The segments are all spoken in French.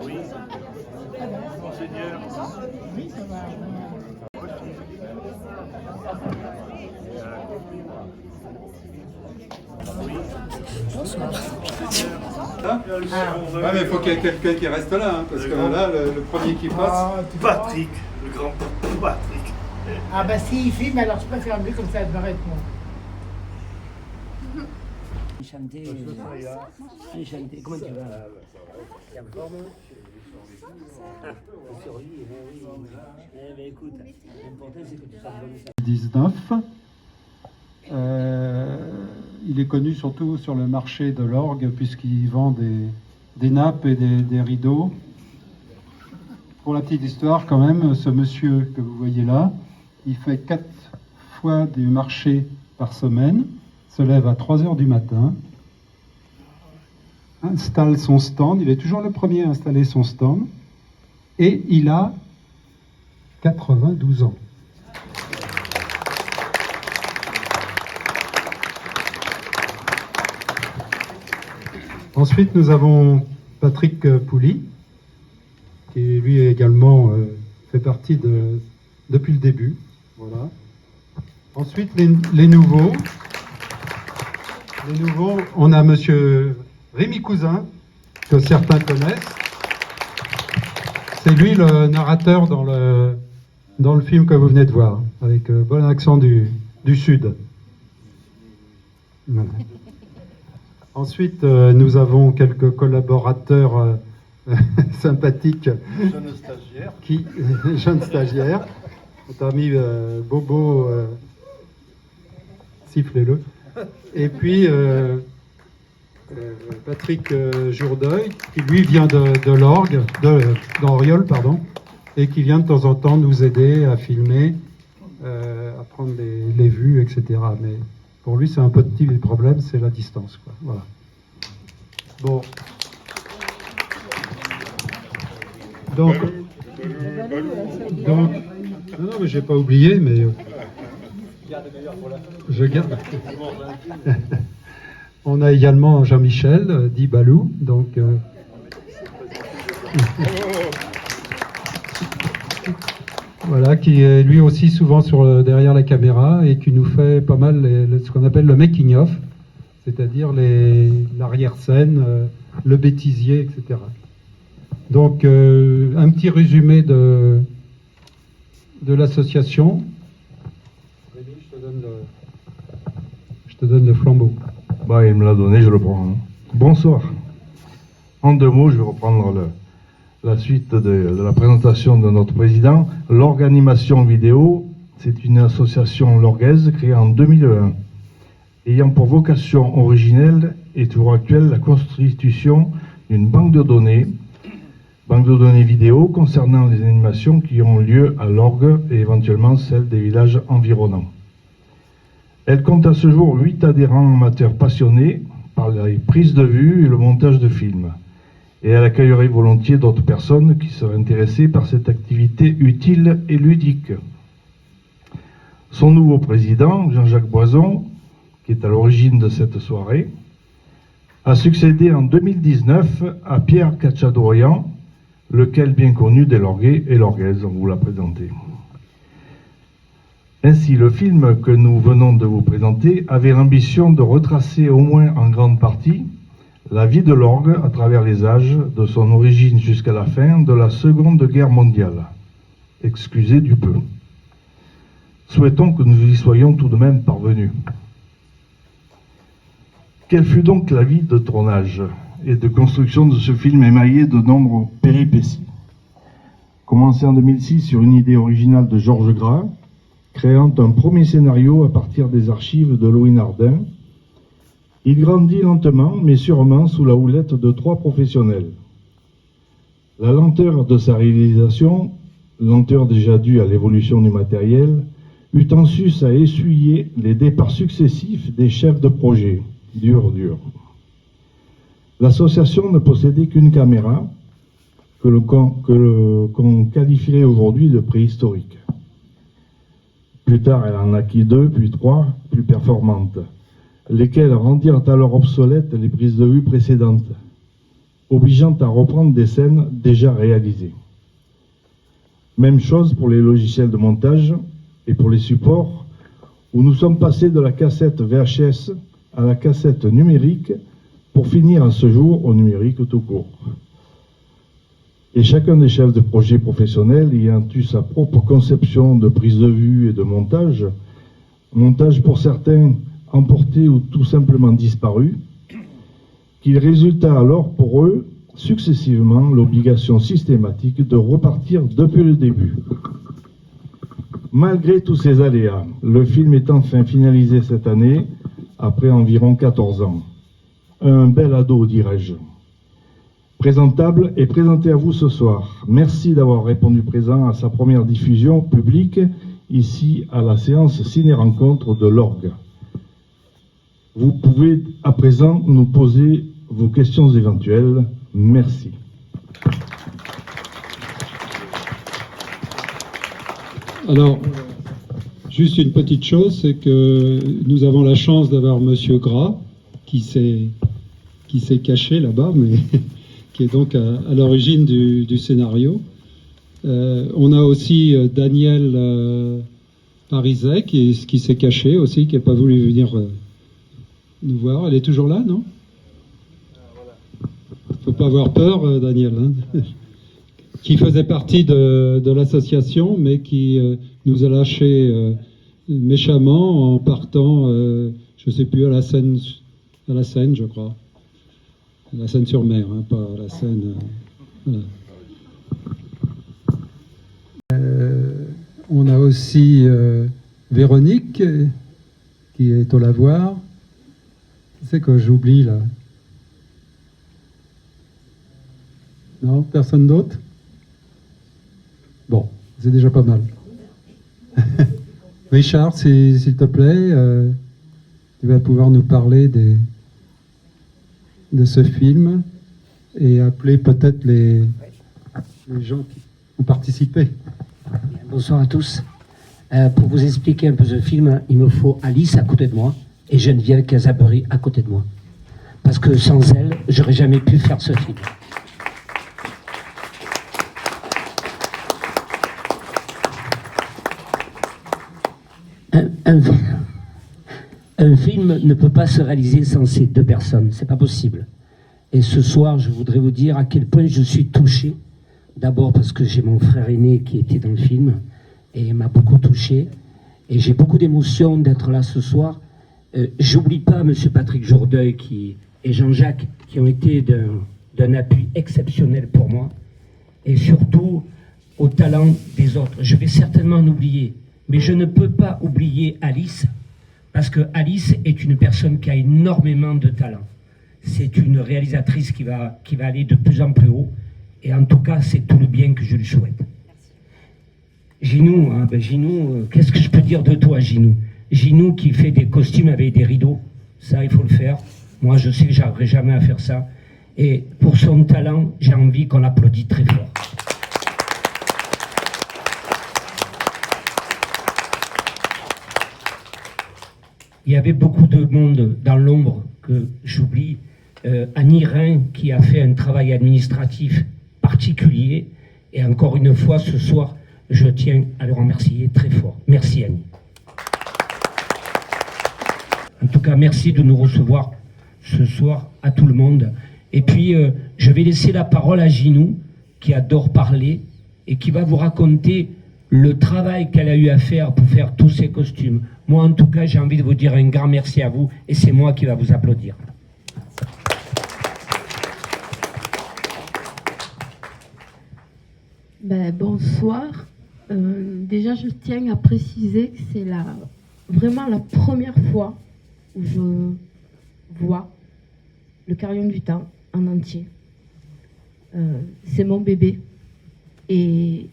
Oui, monseigneur. Oui, ça va. Ah, mais il faut qu'il y ait quelqu'un qui reste là, hein, parce que là, le premier qui passe. Ah, Patrick, le grand Patrick. ah bah s'il filme, alors je préfère mieux, comme ça elle devrait être moi. Chanter, comment tu vas? T'es en forme? Sur lui, oui. Eh ben écoute, l'important c'est que tu sois bonne. 19. Il est connu surtout sur le marché de l'orgue, puisqu'il vend des nappes et des rideaux. Pour la petite histoire, quand même, ce monsieur que vous voyez là, il fait 4 fois du marché par semaine, se lève à 3 heures du matin, installe son stand, il est toujours le premier à installer son stand, et il a 92 ans. Ensuite, nous avons Patrick Pouly, qui lui également fait partie depuis le début. Voilà. Ensuite, les nouveaux. Les nouveaux, on a monsieur Rémi Cousin, que certains connaissent. C'est lui le narrateur dans le film que vous venez de voir, avec bon accent du Sud. Voilà. Ensuite, nous avons quelques collaborateurs sympathiques. Jeune stagiaire. Jeunes stagiaires. Notre ami Bobo, sifflez-le. Et puis Patrick Jourdeuil, qui lui vient de l'orgue, d'Oriol, pardon, et qui vient de temps en temps nous aider à filmer, à prendre les vues, etc. Mais pour lui, c'est un petit problème, c'est la distance, quoi. Voilà. Bon. Donc, non, mais j'ai pas oublié, mais je garde. On a également Jean-Michel, dit Balou, donc. Voilà, qui est lui aussi souvent derrière la caméra et qui nous fait pas mal ce qu'on appelle le making of, c'est-à-dire l'arrière-scène, le bêtisier, etc. Donc un petit résumé de l'association. Rémi, je te donne le flambeau. Bah, il me l'a donné, je le prends. Hein. Bonsoir. En 2 mots, je vais reprendre la suite de la présentation de notre président. L'Organimation Vidéo, c'est une association lorguaise créée en 2001, ayant pour vocation originelle et toujours actuelle la constitution d'une banque de données vidéo concernant les animations qui ont lieu à l'orgue et éventuellement celles des villages environnants. Elle compte à ce jour 8 adhérents amateurs passionnés par les prises de vue et le montage de films. Et elle accueillerait volontiers d'autres personnes qui seraient intéressées par cette activité utile et ludique. Son nouveau président, Jean-Jacques Boison, qui est à l'origine de cette soirée, a succédé en 2019 à Pierre Cacciadourian, lequel bien connu des Lorguais et Lorguaises, on vous l'a présenté. Ainsi, le film que nous venons de vous présenter avait l'ambition de retracer au moins en grande partie la vie de l'orgue à travers les âges, de son origine jusqu'à la fin de la Seconde Guerre mondiale. Excusez du peu. Souhaitons que nous y soyons tout de même parvenus. Quelle fut donc la vie de tournage et de construction de ce film émaillé de nombreuses péripéties? Commencé en 2006 sur une idée originale de Georges Gras, créant un premier scénario à partir des archives de Louis Nardin, il grandit lentement mais sûrement sous la houlette de 3 professionnels. La lenteur de sa réalisation, lenteur déjà due à l'évolution du matériel, eut en sus à essuyer les départs successifs des chefs de projet. Dur. L'association ne possédait qu'une caméra que qu'on qualifierait aujourd'hui de préhistorique. Plus tard, elle en acquit 2, puis 3, plus performantes. lesquels rendirent alors obsolètes les prises de vue précédentes, obligeant à reprendre des scènes déjà réalisées. Même chose pour les logiciels de montage et pour les supports, où nous sommes passés de la cassette VHS à la cassette numérique pour finir à ce jour au numérique tout court. Et chacun des chefs de projet professionnels ayant eu sa propre conception de prise de vue et de montage pour certains emporté ou tout simplement disparu, qu'il résulta alors pour eux successivement l'obligation systématique de repartir depuis le début. Malgré tous ces aléas, le film est enfin finalisé cette année, après environ 14 ans. Un bel ado, dirais-je. Présentable et présenté à vous ce soir. Merci d'avoir répondu présent à sa première diffusion publique, ici à la séance ciné-rencontre de l'Orgue. Vous pouvez à présent nous poser vos questions éventuelles. Merci. Alors, juste une petite chose, c'est que nous avons la chance d'avoir Monsieur Gras, qui s'est caché là-bas, mais qui est donc à l'origine du scénario. On a aussi Daniel Pariset, qui s'est caché aussi, qui n'a pas voulu venir nous voir. Elle est toujours là, non? Faut pas avoir peur, Daniel, hein. Qui faisait partie de l'association, mais qui nous a lâchés méchamment en partant, je sais plus, à la Seine, je crois. À la Seine-sur-Mer, hein, pas à la Seine. Voilà. On a aussi Véronique, qui est au lavoir. C'est que j'oublie, là. Non, personne d'autre? Bon, c'est déjà pas mal. Richard, s'il te plaît, tu vas pouvoir nous parler de ce film et appeler peut-être les gens qui ont participé. Bonsoir à tous. Pour vous expliquer un peu ce film, il me faut Alice à côté de moi et Geneviève Casabri à côté de moi. Parce que sans elle, j'aurais jamais pu faire ce film. Un film ne peut pas se réaliser sans ces deux personnes, c'est pas possible. Et ce soir, je voudrais vous dire à quel point je suis touché. D'abord parce que j'ai mon frère aîné qui était dans le film et m'a beaucoup touché. Et j'ai beaucoup d'émotion d'être là ce soir. J'oublie pas M. Patrick Jourdeuil et Jean-Jacques qui ont été d'un appui exceptionnel pour moi. Et surtout au talent des autres. Je vais certainement en oublier. Mais je ne peux pas oublier Alice, parce que Alice est une personne qui a énormément de talent. C'est une réalisatrice qui va aller de plus en plus haut, et en tout cas, c'est tout le bien que je lui souhaite. Ginou, hein, Ginou, qu'est-ce que je peux dire de toi, Ginou? Ginou qui fait des costumes avec des rideaux, ça, il faut le faire. Moi, je sais que j'arriverai jamais à faire ça. Et pour son talent, j'ai envie qu'on l'applaudisse très fort. Il y avait beaucoup de monde dans l'ombre que j'oublie. Annie Rhin qui a fait un travail administratif particulier. Et encore une fois, ce soir, je tiens à le remercier très fort. Merci Annie. En tout cas, merci de nous recevoir ce soir à tout le monde. Et puis, je vais laisser la parole à Ginou, qui adore parler et qui va vous raconter le travail qu'elle a eu à faire pour faire tous ces costumes. Moi, en tout cas, j'ai envie de vous dire un grand merci à vous, et c'est moi qui va vous applaudir. Bonsoir. Déjà, je tiens à préciser que c'est vraiment la première fois où je vois le Carillon du Temps en entier. C'est mon bébé. Et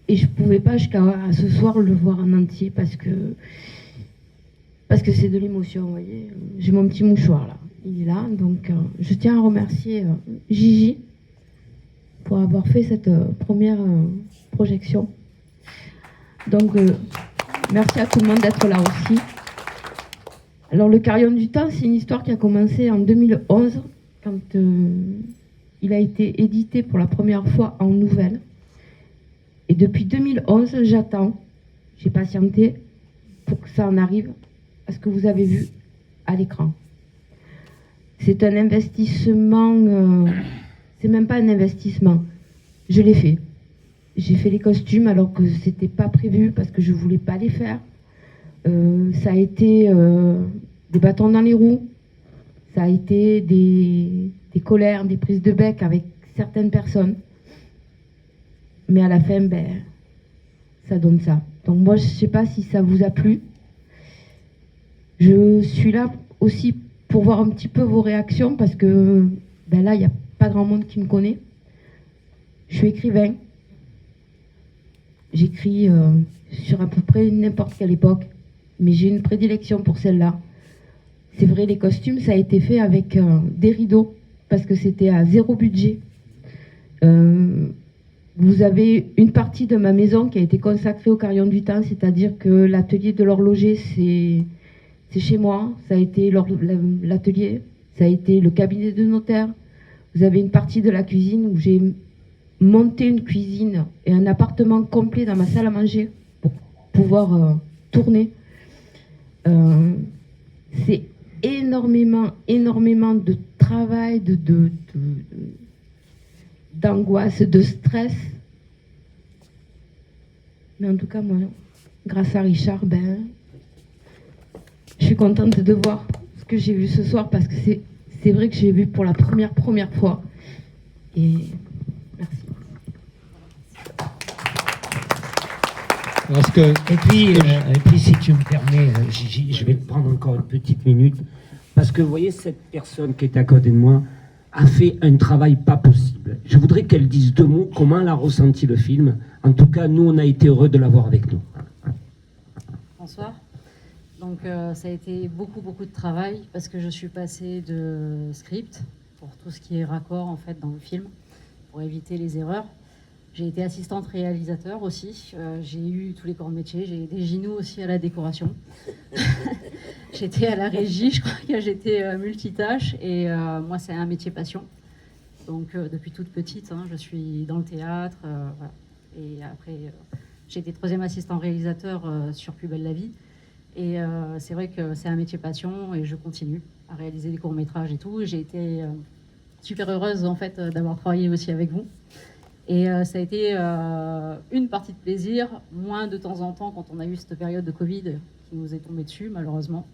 je ne pouvais pas jusqu'à ce soir le voir en entier parce que c'est de l'émotion, vous voyez. J'ai mon petit mouchoir là, il est là. Donc je tiens à remercier Gigi pour avoir fait cette première projection. Donc merci à tout le monde d'être là aussi. Alors, Le Carillon du Temps, c'est une histoire qui a commencé en 2011, quand il a été édité pour la première fois en nouvelle. Et depuis 2011, j'attends, j'ai patienté pour que ça en arrive à ce que vous avez vu à l'écran. C'est un investissement, c'est même pas un investissement, je l'ai fait. J'ai fait les costumes alors que c'était pas prévu parce que je voulais pas les faire. Ça a été des bâtons dans les roues, ça a été des colères, des prises de bec avec certaines personnes. Mais à la fin, ben, ça donne ça. Donc moi, je sais pas si ça vous a plu. Je suis là aussi pour voir un petit peu vos réactions parce que ben là, il n'y a pas grand monde qui me connaît. Je suis écrivain. J'écris sur à peu près n'importe quelle époque, mais j'ai une prédilection pour celle-là. C'est vrai, les costumes, ça a été fait avec des rideaux, parce que c'était à 0 budget. Vous avez une partie de ma maison qui a été consacrée au Carillon du Temps, c'est-à-dire que l'atelier de l'horloger, c'est chez moi, ça a été l'atelier, ça a été le cabinet de notaire. Vous avez une partie de la cuisine où j'ai monté une cuisine et un appartement complet dans ma salle à manger pour pouvoir tourner. C'est énormément de travail, d'angoisse, de stress. Mais en tout cas, moi, grâce à Richard, ben, je suis contente de voir ce que j'ai vu ce soir parce que c'est vrai que j'ai vu pour la première fois. Et merci. Et puis, si tu me permets, Gigi, je vais te prendre encore une petite minute. Parce que vous voyez, cette personne qui est à côté de moi a fait un travail pas possible. Je voudrais qu'elle dise 2 mots, comment elle a ressenti le film. En tout cas, nous, on a été heureux de l'avoir avec nous. Bonsoir. Donc, ça a été beaucoup de travail parce que je suis passée de script pour tout ce qui est raccord en fait dans le film, pour éviter les erreurs. J'ai été assistante réalisateur aussi. J'ai eu tous les corps de métier. J'ai des ginous aussi à la décoration. J'étais à la régie, je crois que j'étais multitâche. Et moi, c'est un métier passion. Donc, depuis toute petite, hein, je suis dans le théâtre. Voilà. Et après, j'ai été 3e assistant réalisateur sur Plus belle la vie. Et c'est vrai que c'est un métier passion et je continue à réaliser des courts-métrages et tout. J'ai été super heureuse, en fait, d'avoir travaillé aussi avec vous. Et ça a été une partie de plaisir, moins de temps en temps quand on a eu cette période de Covid qui nous est tombée dessus, malheureusement.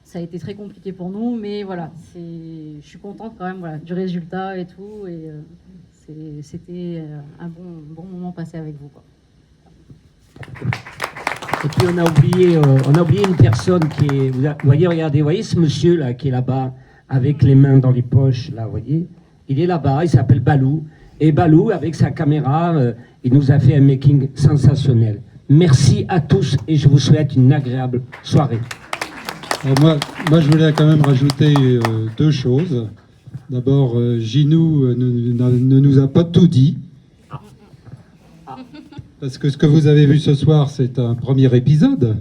Ça a été très compliqué pour nous, mais voilà, je suis contente quand même voilà, du résultat et tout. Et c'était un bon moment passé avec vous, quoi. Et puis on a oublié une personne qui est... Vous voyez, regardez, vous voyez ce monsieur là qui est là-bas, avec les mains dans les poches, là, vous voyez. Il est là-bas, il s'appelle Balou. Et Balou, avec sa caméra, il nous a fait un making sensationnel. Merci à tous et je vous souhaite une agréable soirée. Alors moi, je voulais quand même rajouter 2 choses. D'abord, Ginou ne nous a pas tout dit. Parce que ce que vous avez vu ce soir, c'est un premier épisode.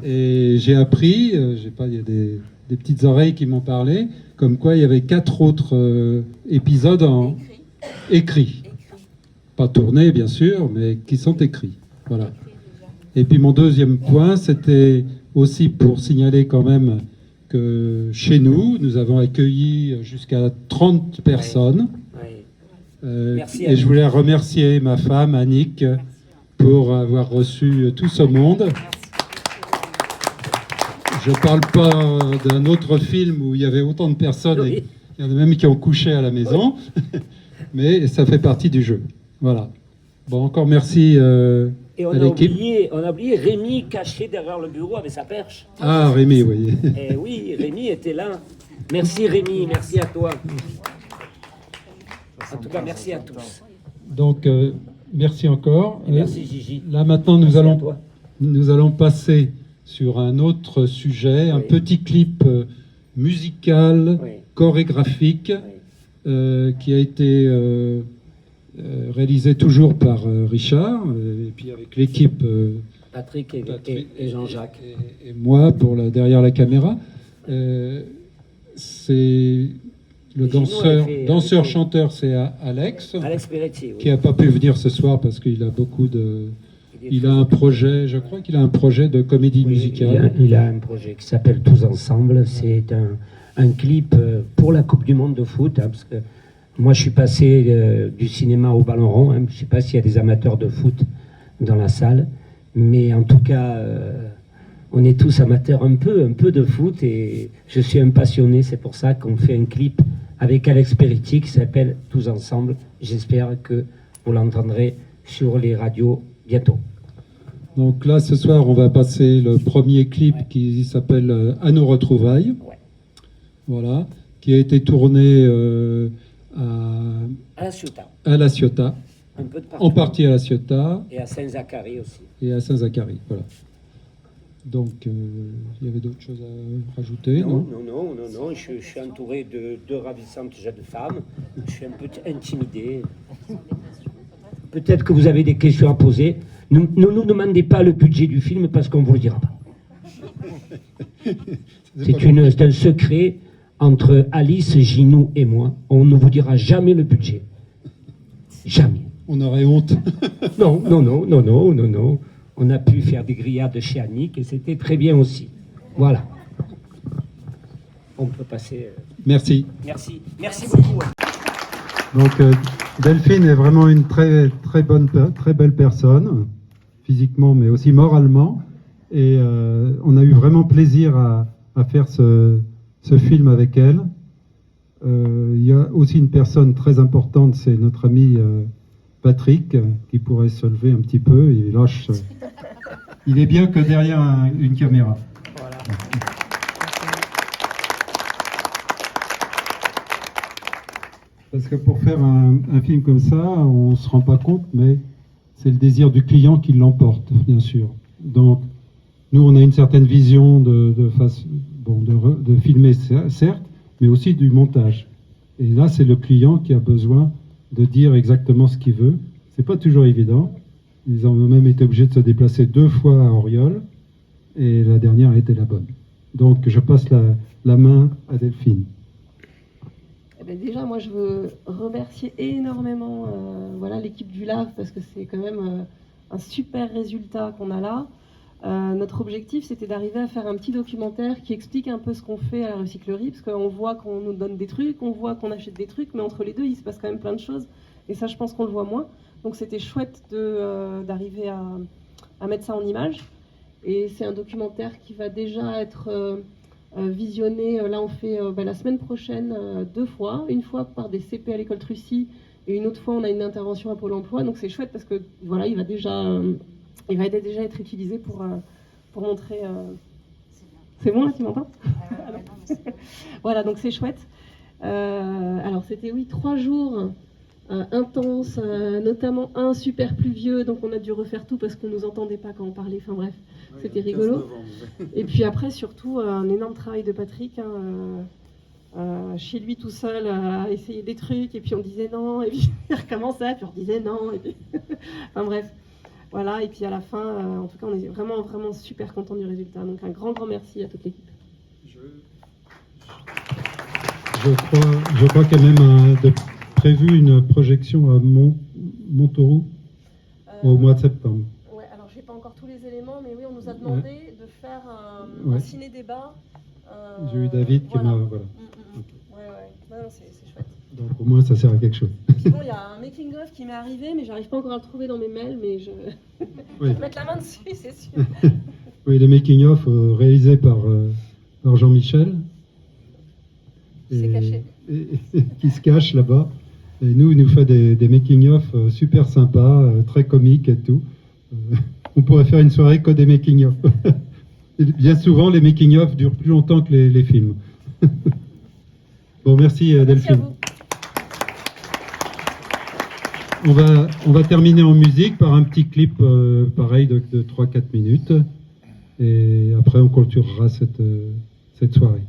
Et j'ai appris, il y a des petites oreilles qui m'ont parlé, comme quoi il y avait 4 autres épisodes écrits. Pas tournés, bien sûr, mais qui sont écrits. Voilà. Et puis mon deuxième point, c'était aussi pour signaler quand même que chez nous avons accueilli jusqu'à 30 personnes. Et je voulais remercier ma femme, Annick, pour avoir reçu tout ce monde. Je ne parle pas d'un autre film où il y avait autant de personnes, et il y en a même qui ont couché à la maison, mais ça fait partie du jeu. Voilà. Bon, encore merci et à l'équipe. On a oublié Rémi caché derrière le bureau avec sa perche. Ah, Rémi, oui. Et oui, Rémi était là. Merci Rémi, merci à toi. En tout cas, merci à tous. Donc, merci encore. Et merci Gigi. Là, maintenant, nous allons passer sur un autre sujet, un petit clip musical, chorégraphique, qui a été réalisé toujours par Richard, et puis avec l'équipe Patrick et, Patrick et Jean-Jacques. Et moi, derrière la caméra. C'est le Et sinon, elle fait- danseur-chanteur, c'est Alex, Alex Peretti, oui. qui n'a pas pu venir ce soir parce qu'il a beaucoup de... Il a un projet, je crois qu'il a un projet de comédie Oui, musicale. il a un projet qui s'appelle Tous Ensemble. C'est un clip pour la Coupe du Monde de foot, hein, parce que moi je suis passé du cinéma au ballon rond. Hein, je ne sais pas s'il y a des amateurs de foot dans la salle, mais en tout cas, on est tous amateurs un peu de foot et je suis un passionné. C'est pour ça qu'on fait un clip avec Alex Peretti qui s'appelle Tous Ensemble. J'espère que vous l'entendrez sur les radios bientôt. Donc là, ce soir, on va passer le premier clip qui s'appelle À nos retrouvailles. Ouais. Voilà, qui a été tourné À la Ciotat, à La Ciotat, un peu de partout. en partie à La Ciotat Et à Saint-Zacharie aussi. et à Saint-Zacharie. Voilà. Donc, il y avait d'autres choses à rajouter, non? Non. Je suis entouré de deux ravissantes jeunes femmes. Je suis un peu intimidé. Peut-être que vous avez des questions à poser. Ne nous demandez pas le budget du film parce qu'on ne vous le dira pas. C'est un secret entre Alice, Ginou et moi. On ne vous dira jamais le budget. Jamais. On aurait honte. Non. On a pu faire des grillades chez Annick et c'était très bien aussi. Voilà. On peut passer. Merci. Merci beaucoup. Donc, Delphine est vraiment une très belle personne, physiquement, mais aussi moralement. Et on a eu vraiment plaisir à faire ce film avec elle. Il y a aussi une personne très importante, c'est notre ami Patrick, qui pourrait se lever un petit peu. Il est bien que derrière une caméra. Voilà. Parce que pour faire un film comme ça, on ne se rend pas compte, mais c'est le désir du client qui l'emporte, bien sûr. Donc, nous, on a une certaine vision de filmer, certes, mais aussi du montage. Et là, c'est le client qui a besoin de dire exactement ce qu'il veut. C'est pas toujours évident. Ils ont même été obligés de se déplacer 2 fois à Auriol, et la dernière a été la bonne. Donc, je passe la main à Delphine. Déjà, moi, je veux remercier énormément l'équipe du LAV parce que c'est quand même un super résultat qu'on a là. Notre objectif, c'était d'arriver à faire un petit documentaire qui explique un peu ce qu'on fait à la recyclerie, parce qu'on voit qu'on nous donne des trucs, on voit qu'on achète des trucs, mais entre les deux, il se passe quand même plein de choses. Et ça, je pense qu'on le voit moins. Donc, c'était chouette d'arriver à mettre ça en image. Et c'est un documentaire qui va déjà être... visionné, là on fait la semaine prochaine 2 fois, une fois par des CP à l'école Trucy et une autre fois on a une intervention à Pôle emploi, donc c'est chouette parce que voilà, il va déjà être utilisé pour montrer... C'est bon là, tu m'entends? Voilà, donc c'est chouette. Alors c'était 3 jours intenses, notamment un super pluvieux, donc on a dû refaire tout parce qu'on nous entendait pas quand on parlait, enfin bref, c'était rigolo. Et puis après surtout un énorme travail de Patrick, chez lui tout seul à essayer des trucs, et puis on disait non, et puis il recommençait, puis on disait non, et puis... enfin bref, voilà, et puis à la fin, en tout cas on est vraiment vraiment super content du résultat, donc un grand merci à toute l'équipe. Je crois qu'il y a même prévu une projection à Montauroux au mois de septembre. Ouais, alors j'ai pas encore tous les éléments, mais oui, on nous a demandé de faire un ciné-débat. J'ai eu David qui m'a... Voilà. Ouais, non, c'est chouette. Donc au moins ça sert à quelque chose. Sinon, il y a un making-of qui m'est arrivé, mais j'arrive pas encore à le trouver dans mes mails, mais je vais mettre la main dessus, c'est sûr. Oui, les making-of réalisés par Jean-Michel. C'est caché. Qui se cache là-bas. Et nous, il nous fait des making-of super sympas, très comiques et tout. On pourrait faire une soirée que des making-of. Bien souvent, les making-of durent plus longtemps que les films. Bon, merci Delphine. On va terminer en musique par un petit clip pareil de 3-4 minutes. Et après, on clôturera cette soirée.